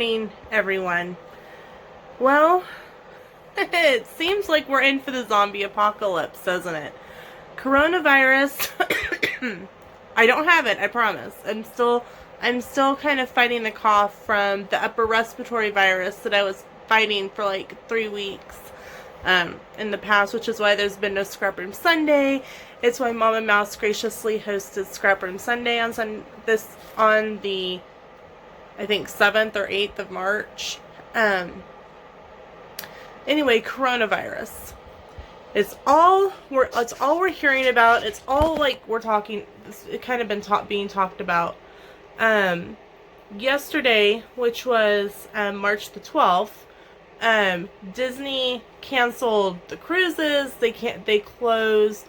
morning, everyone. Well, it seems like we're in for the zombie apocalypse, doesn't it? Coronavirus. I don't have it, I promise. I'm still kind of fighting the cough from the upper respiratory virus that I was fighting for like 3 weeks in the past, which is why there's been no Scrap Room Sunday. It's why Mom and Mouse graciously hosted Scrap Room Sunday on the I think 7th or 8th of March. Anyway, coronavirus. It's all we're hearing about. It's all like we're talking. It kind of been being talked about. Yesterday, which was March the 12th, Disney canceled the cruises. They closed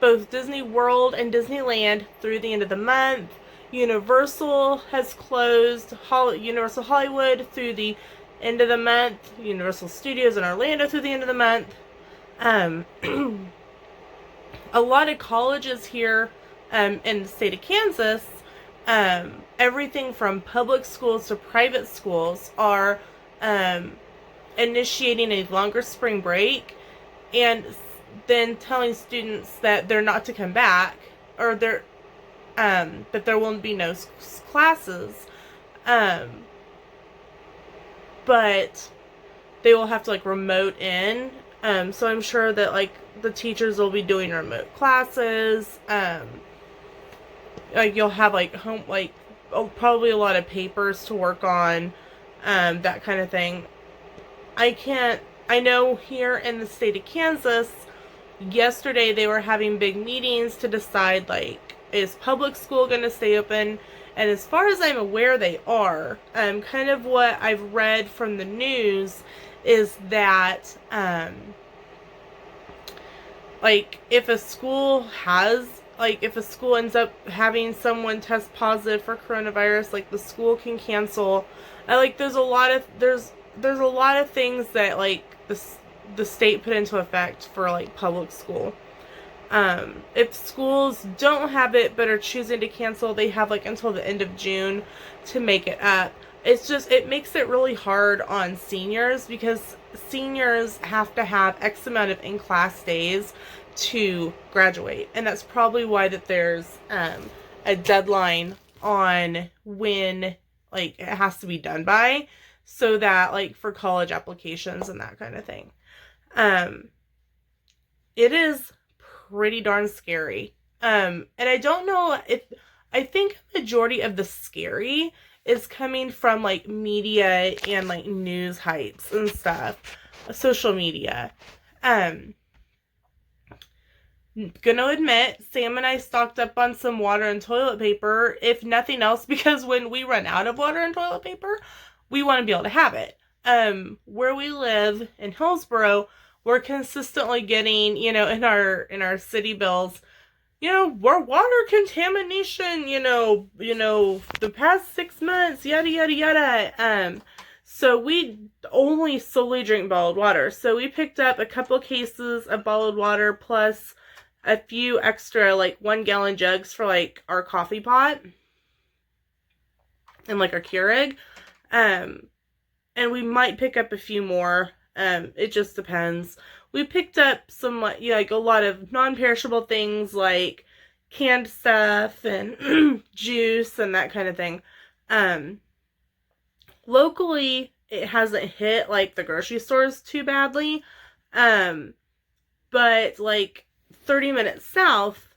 both Disney World and Disneyland through the end of the month. Universal has closed Universal Hollywood through the end of the month. Universal Studios in Orlando through the end of the month. A lot of colleges here in the state of Kansas, everything from public schools to private schools are initiating a longer spring break and then telling students that they're not to come back, or that there won't be no classes, but they will have to remote in. So I'm sure that the teachers will be doing remote classes. You'll have probably a lot of papers to work on, that kind of thing. I know here in the state of Kansas, yesterday they were having big meetings to decide is public school going to stay open? And as far as I'm aware, they are. Kind of what I've read from the news is that if a school ends up having someone test positive for coronavirus, the school can cancel. There's a lot of things that the state put into effect for public school. If schools don't have it but are choosing to cancel, they have until the end of June to make it up. It makes it really hard on seniors, because seniors have to have X amount of in-class days to graduate. And that's probably why that there's a deadline on when it has to be done by, so that for college applications and that kind of thing. It is pretty darn scary. And I don't know I think a majority of the scary is coming from media and news hypes and stuff, social media. Gonna admit, Sam and I stocked up on some water and toilet paper, if nothing else, because when we run out of water and toilet paper, we want to be able to have it. Where we live in Hillsboro, we're consistently getting, in our city bills, we're water contamination, the past 6 months, yada, yada, yada. So we only solely drink bottled water. So we picked up a couple cases of bottled water plus a few extra 1 gallon jugs for our coffee pot and our Keurig. And we might pick up a few more. It just depends. We picked up some a lot of non-perishable things like canned stuff and juice and that kind of thing. Locally, it hasn't hit the grocery stores too badly. But 30 minutes south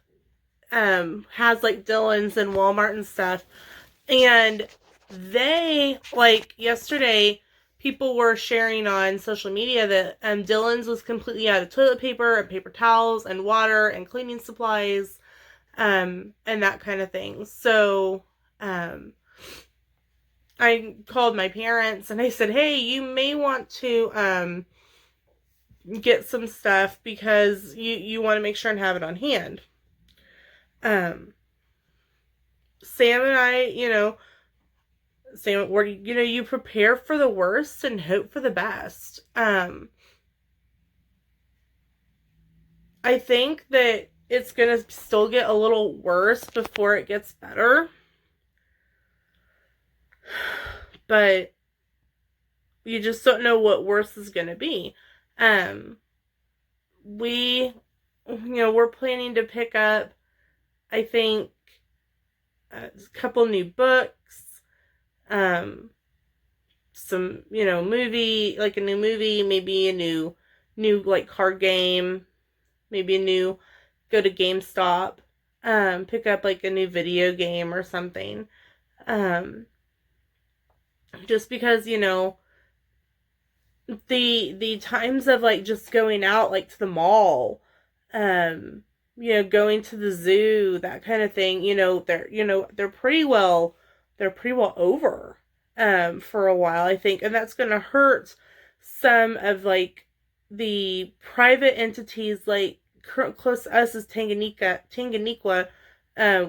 has Dillon's and Walmart and stuff. And they yesterday, people were sharing on social media that Dillon's was completely out of toilet paper and paper towels and water and cleaning supplies, and that kind of thing. So I called my parents and I said, hey, you may want to get some stuff because you want to make sure and have it on hand. Sam and I, Sam, you prepare for the worst and hope for the best. I think that it's gonna still get a little worse before it gets better. But You just don't know what worse is going to be. Um, we, we're planning to pick up, I think, a couple new books, um, some, movie, like a new movie, maybe a new like card game, maybe a new, go to GameStop, pick up like a new video game or something. Um, just because, the times of like just going out like to the mall, um going to the zoo, that kind of thing, they're pretty well over for a while, I think, and that's going to hurt some of like the private entities, like close to us is Tanganyika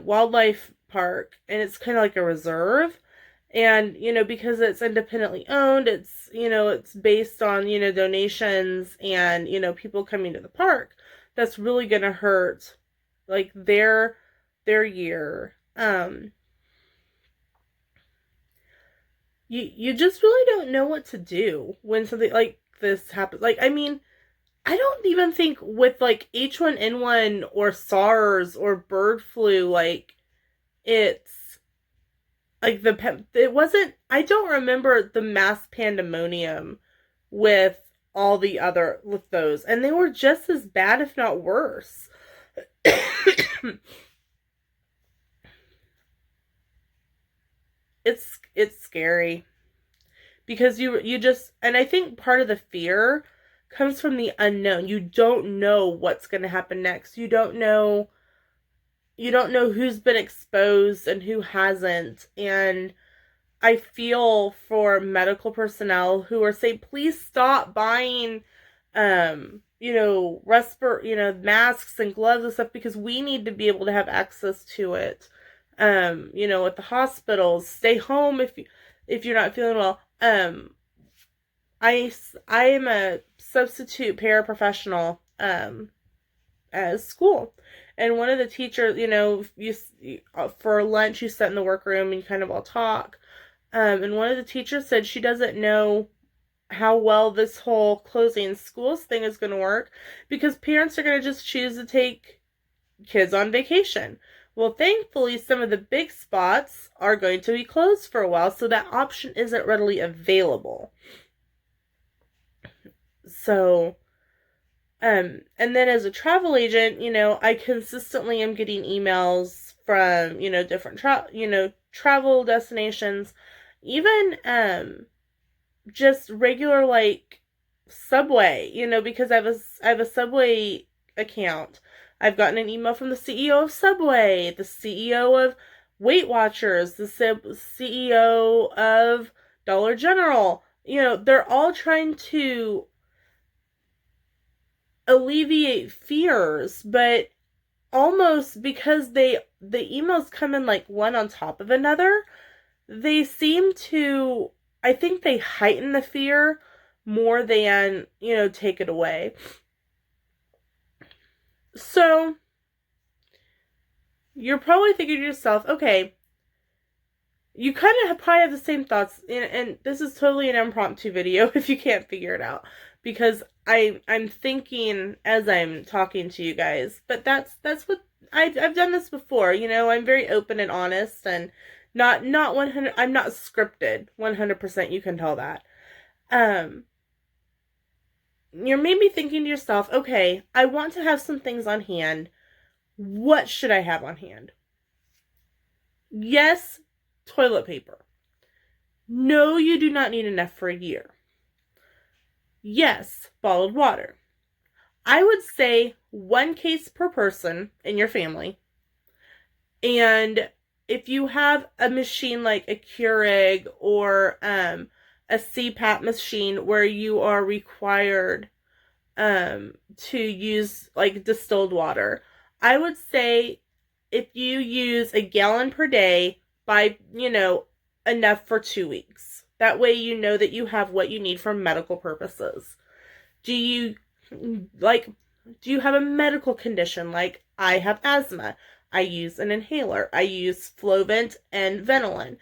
Wildlife Park, and it's kind of like a reserve. And because it's independently owned, it's based on donations and people coming to the park. That's really gonna hurt like their year. You just really don't know what to do when something like this happens. Like, I mean, I don't even think with like H1N1 or SARS or bird flu, like it's like it wasn't, I don't remember the mass pandemonium with all the other with those, and they were just as bad if not worse. It's scary because you just, and I think part of the fear comes from the unknown. You don't know what's going to happen next. You don't know who's been exposed and who hasn't. And I feel for medical personnel who are saying, please stop buying, masks and gloves and stuff, because we need to be able to have access to it. At the hospitals, stay home if you're not feeling well. I am a substitute paraprofessional, at school. And one of the teachers, for lunch, you sit in the workroom and you kind of all talk. And one of the teachers said she doesn't know how well this whole closing schools thing is going to work, because parents are going to just choose to take kids on vacation. Well, thankfully, some of the big spots are going to be closed for a while, so that option isn't readily available. So, and then as a travel agent, I consistently am getting emails from, different travel destinations, even, just regular, like, Subway, because I have a Subway account. I've gotten an email from the CEO of Subway, the CEO of Weight Watchers, the CEO of Dollar General. They're all trying to alleviate fears, but almost because the emails come in like one on top of another, they seem to, I think they heighten the fear more than, take it away. So you're probably thinking to yourself, okay, you kind of probably have the same thoughts, and this is totally an impromptu video if you can't figure it out, because I'm thinking as I'm talking to you guys. But that's what I've done this before. I'm very open and honest, and not 100. I'm not scripted 100%. You can tell that. You're maybe thinking to yourself, okay, I want to have some things on hand. What should I have on hand? Yes, toilet paper. No, you do not need enough for a year. Yes, bottled water. I would say 1 case per person in your family. And if you have a machine like a Keurig or a CPAP machine where you are required to use like distilled water, I would say if you use a gallon per day, by enough for 2 weeks. That way you know that you have what you need for medical purposes. Do you have a medical condition? Like, I have asthma. I use an inhaler. I use Flovent and Ventolin.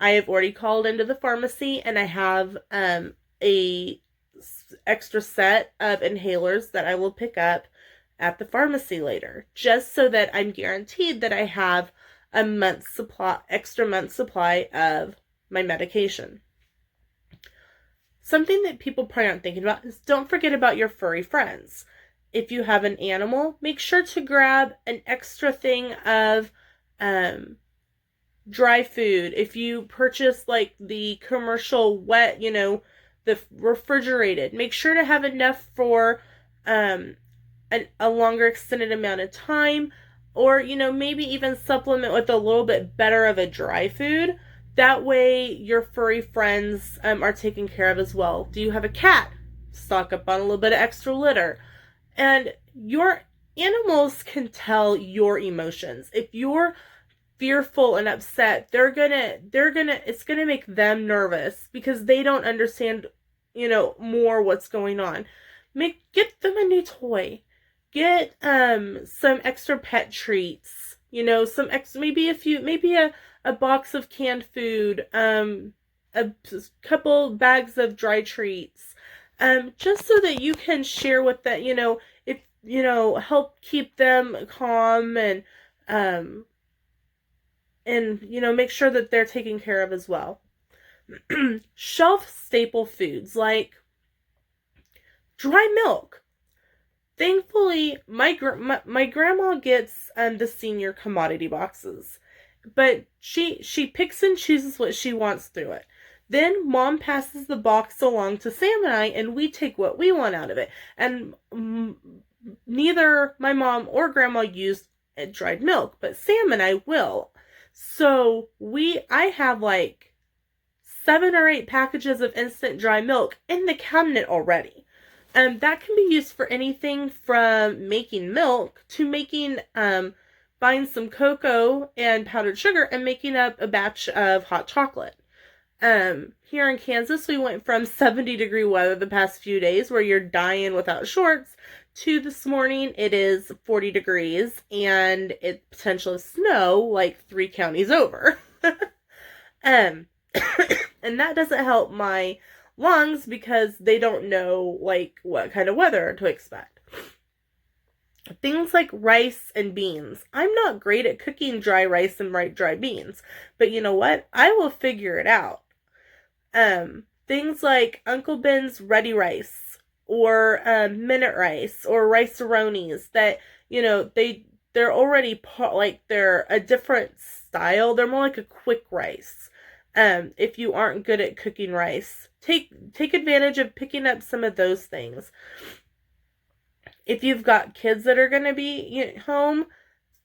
I have already called into the pharmacy, and I have a extra set of inhalers that I will pick up at the pharmacy later, just so that I'm guaranteed that I have a extra month supply of my medication. Something that people probably aren't thinking about is don't forget about your furry friends. If you have an animal, make sure to grab an extra thing of dry food. If you purchase like the commercial wet, the refrigerated, make sure to have enough for a longer extended amount of time, or maybe even supplement with a little bit better of a dry food. That way your furry friends are taken care of as well. Do you have a cat? Stock up on a little bit of extra litter. And your animals can tell your emotions. If you're fearful and upset, it's gonna make them nervous because they don't understand, more what's going on. Get them a new toy. Get some extra pet treats. Some extra, maybe a box of canned food, a couple bags of dry treats, just so that you can share with that, if help keep them calm and make sure that they're taken care of as well. Shelf staple foods like dry milk. Thankfully, my grandma gets the senior commodity boxes, but she picks and chooses what she wants through it. Then Mom passes the box along to Sam and I, and we take what we want out of it. And neither my mom or Grandma used dried milk, but Sam and I will. So I have like 7 or 8 packages of instant dry milk in the cabinet already. And that can be used for anything from making milk to making, buying some cocoa and powdered sugar and making up a batch of hot chocolate. Here in Kansas, we went from 70-degree weather the past few days where you're dying without shorts to this morning it is 40 degrees and it potential of snow like 3 counties over. And that doesn't help my lungs because they don't know like what kind of weather to expect. Things like rice and beans. I'm not great at cooking dry rice and dry beans, but you know what? I will figure it out. Things like Uncle Ben's Ready Rice or Minute Rice or Rice-A-Ronies that, they're already they're a different style. They're more like a quick rice. If you aren't good at cooking rice, take advantage of picking up some of those things. If you've got kids that are going to be home,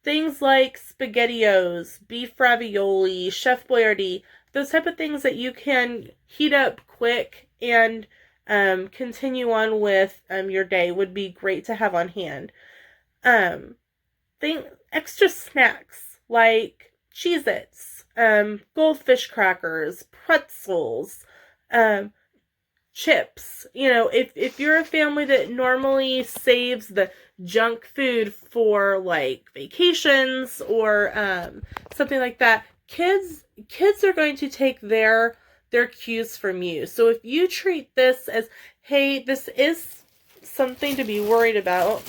things like SpaghettiOs, beef ravioli, Chef Boyardee, those type of things that you can heat up quick and continue on with your day would be great to have on hand. Extra snacks like Cheez-Its, goldfish crackers, pretzels, chips. If you're a family that normally saves the junk food for like vacations or something like that, kids are going to take their cues from you. So if you treat this as, hey, this is something to be worried about,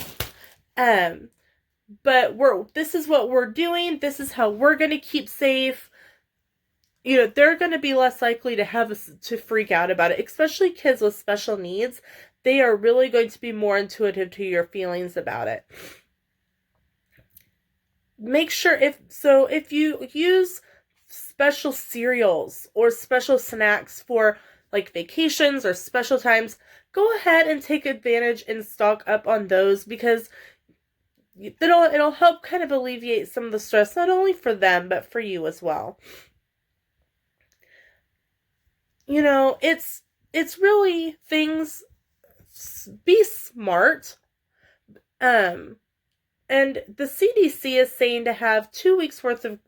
but this is what we're doing, this is how we're going to keep safe, they're going to be less likely to freak out about it, especially kids with special needs. They are really going to be more intuitive to your feelings about it. Make sure if you use special cereals or special snacks for like vacations or special times, go ahead and take advantage and stock up on those because it'll help kind of alleviate some of the stress, not only for them, but for you as well. It's really things, be smart. And the CDC is saying to have 2 weeks worth of,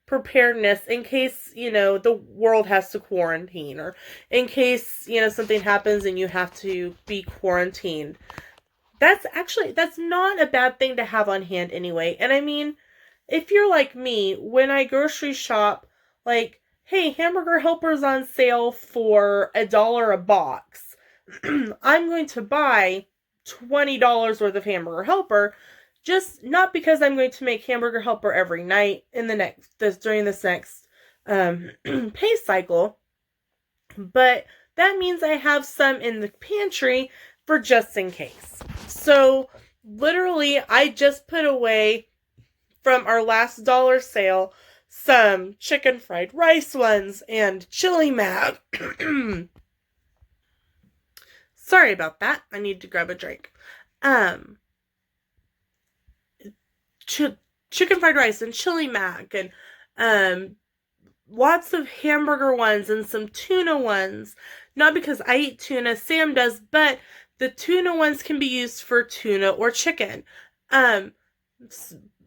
preparedness in case, the world has to quarantine or in case, something happens and you have to be quarantined. That's not a bad thing to have on hand anyway. And I mean, if you're like me, when I grocery shop, like hey, hamburger helper's on sale for $1 a box. I'm going to buy $20 worth of hamburger helper, just not because I'm going to make hamburger helper every night during this next pay cycle, but that means I have some in the pantry for just in case. So literally, I just put away from our last dollar sale some chicken fried rice ones and chili mac. Sorry about that. I need to grab a drink. Chicken fried rice and chili mac and lots of hamburger ones and some tuna ones. Not because I eat tuna, Sam does, but the tuna ones can be used for tuna or chicken.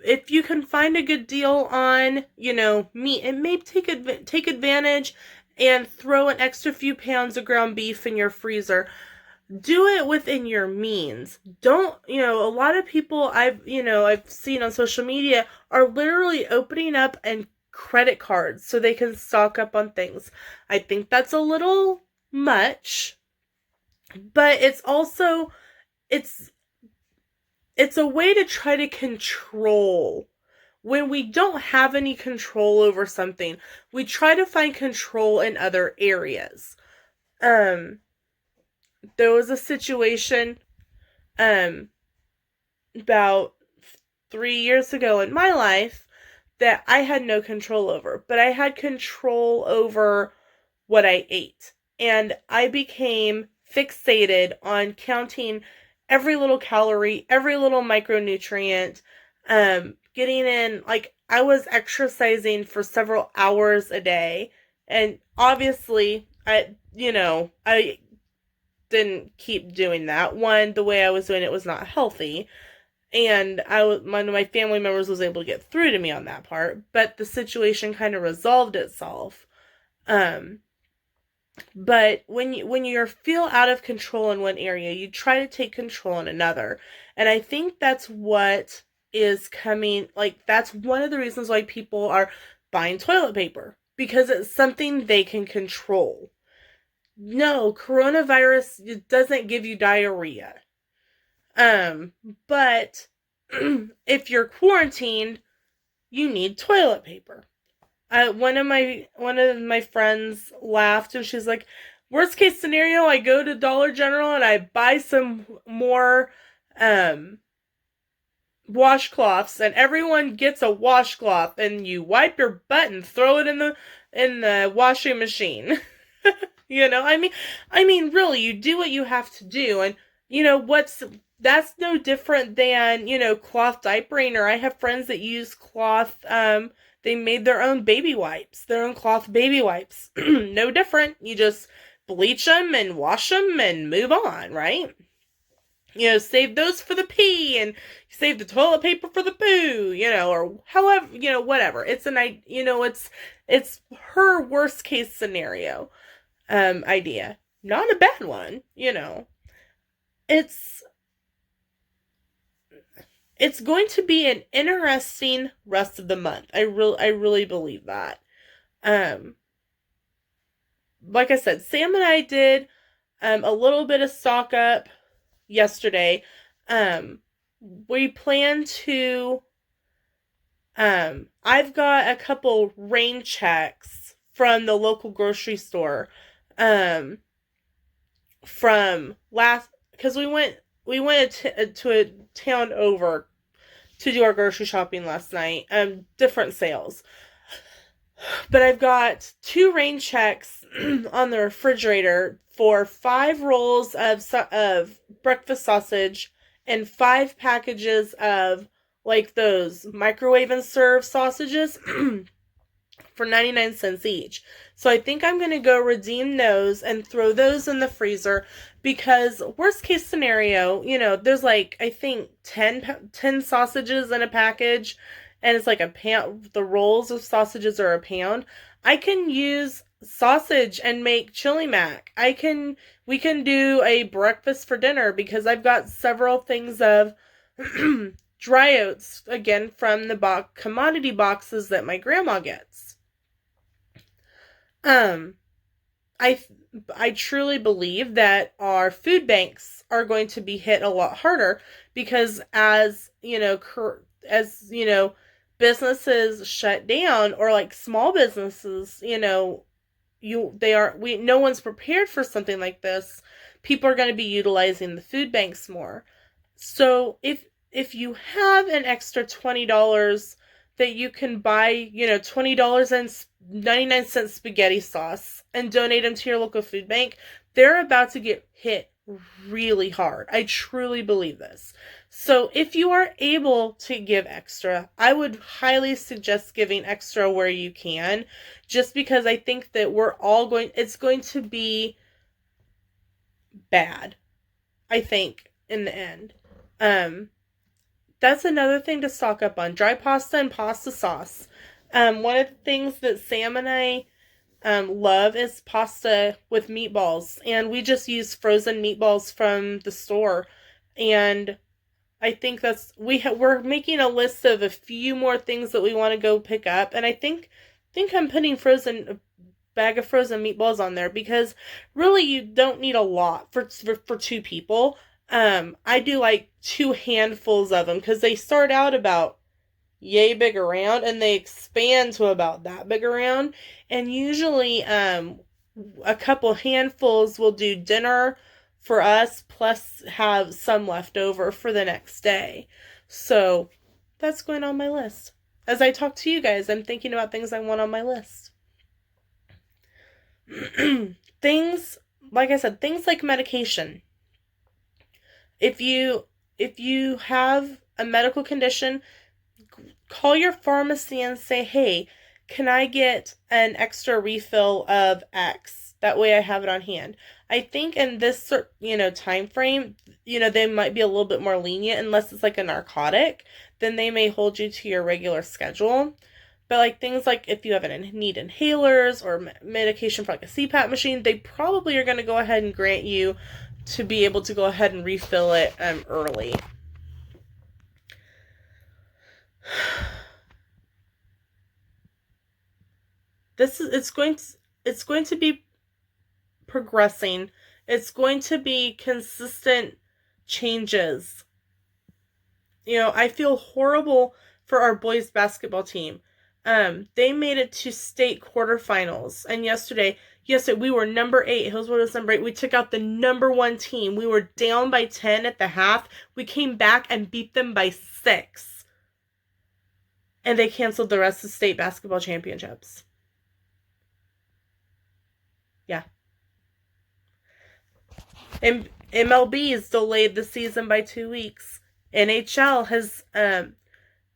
If you can find a good deal on, meat, and maybe take advantage and throw an extra few pounds of ground beef in your freezer. Do it within your means. Don't, a lot of people I've seen on social media are literally opening up and credit cards so they can stock up on things. I think that's a little much, but it's also, it's a way to try to control. When we don't have any control over something, we try to find control in other areas. There was a situation about 3 years ago in my life that I had no control over, but I had control over what I ate. And I became fixated on counting every little calorie, every little micronutrient, getting in, I was exercising for several hours a day. And obviously, I didn't keep doing that. One, the way I was doing it was not healthy. And one of my family members was able to get through to me on that part, but the situation kind of resolved itself. But when you feel out of control in one area, you try to take control in another. And I think that's what is coming, that's one of the reasons why people are buying toilet paper, because it's something they can control. No, coronavirus doesn't give you diarrhea. But if you're quarantined, you need toilet paper. One of my friends laughed and she's like, worst case scenario, I go to Dollar General and I buy some more washcloths, and everyone gets a washcloth, and you wipe your butt and throw it in the washing machine. I mean, really, you do what you have to do, and that's no different than, cloth diapering, or I have friends that use cloth, they made their own baby wipes, their own cloth baby wipes. No different. You just bleach them and wash them and move on, right? Save those for the pee and save the toilet paper for the poo, or however, whatever. It's it's her worst case scenario, idea. Not a bad one, It's going to be an interesting rest of the month. I really believe that. Like I said, Sam and I did a little bit of stock up yesterday. We plan to I've got a couple rain checks from the local grocery store from because we went to a town over to do our grocery shopping last night. Different sales. But I've got 2 rain checks on the refrigerator for 5 rolls of breakfast sausage and 5 packages of those microwave and serve sausages for 99 cents each. So I think I'm going to go redeem those and throw those in the freezer, because worst case scenario, there's I think 10 sausages in a package, and it's a pound. The rolls of sausages are a pound. I can use sausage and make chili mac. We can do a breakfast for dinner, because I've got several things of dry oats, again, from the commodity boxes that my grandma gets. Um, I I truly believe that our food banks are going to be hit a lot harder because as businesses shut down, or like small businesses, no one's prepared for something like this. People are going to be utilizing the food banks more. So if you have an extra $20 that you can buy, $20 and 99 cent spaghetti sauce and donate them to your local food bank, they're about to get hit really hard. I truly believe this. So if you are able to give extra, I would highly suggest giving extra where you can, just because I think that it's going to be bad, I think, in the end. Um, that's another thing to stock up on: dry pasta and pasta sauce. One of the things that Sam and I love is pasta with meatballs, and we just use frozen meatballs from the store. And I think we're making a list of a few more things that we want to go pick up, and I think I'm putting a bag of frozen meatballs on there, because really you don't need a lot for two people. I do like two handfuls of them because they start out about yay big around and they expand to about that big around. And usually, a couple handfuls will do dinner for us, plus have some left over for the next day. So that's going on my list. As I talk to you guys, I'm thinking about things I want on my list. Things, like I said, things like medication. If you have a medical condition, call your pharmacy and say, "Hey, can I get an extra refill of X? That way I have it on hand." I think in this time frame, they might be a little bit more lenient, unless it's like a narcotic, then they may hold you to your regular schedule. But like things like if you need inhalers or medication for like a CPAP machine, they probably are going to go ahead and grant you to be able to go ahead and refill it early. It's going to be progressing. It's going to be consistent changes. I feel horrible for our boys basketball team. They made it to state quarterfinals, and yesterday we were number 8. Hillsborough was number 8. We took out the number 1 team. We were down by 10 at the half. We came back and beat them by 6. And they canceled the rest of the state basketball championships. Yeah. And MLB has delayed the season by 2 weeks. NHL has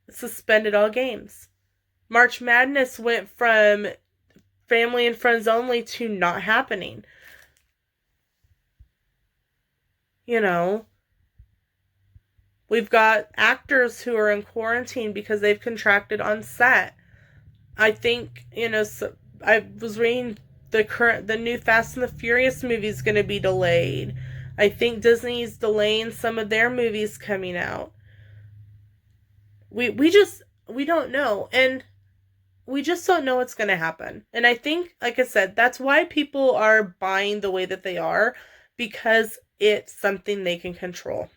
suspended all games. March Madness went from family and friends only to not happening. We've got actors who are in quarantine because they've contracted on set. I think, so I was reading the new Fast and the Furious movie is going to be delayed. I think Disney's delaying some of their movies coming out. We don't know, and we just don't know what's going to happen. And I think, like I said, that's why people are buying the way that they are, because it's something they can control.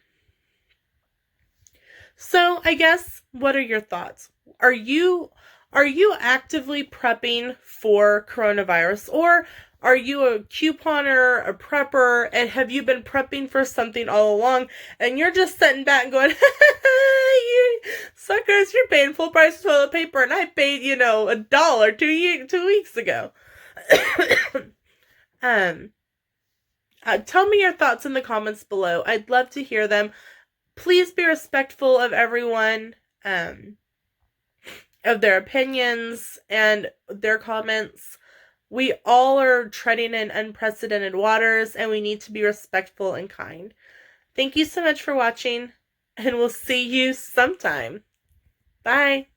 So, I guess, what are your thoughts? Are you actively prepping for coronavirus, or are you a couponer, a prepper, and have you been prepping for something all along, and you're just sitting back and going, "You suckers, you're paying full price for toilet paper, and I paid, $1 2 weeks ago." Tell me your thoughts in the comments below. I'd love to hear them. Please be respectful of everyone, of their opinions and their comments. We all are treading in unprecedented waters, and we need to be respectful and kind. Thank you so much for watching, and we'll see you sometime. Bye.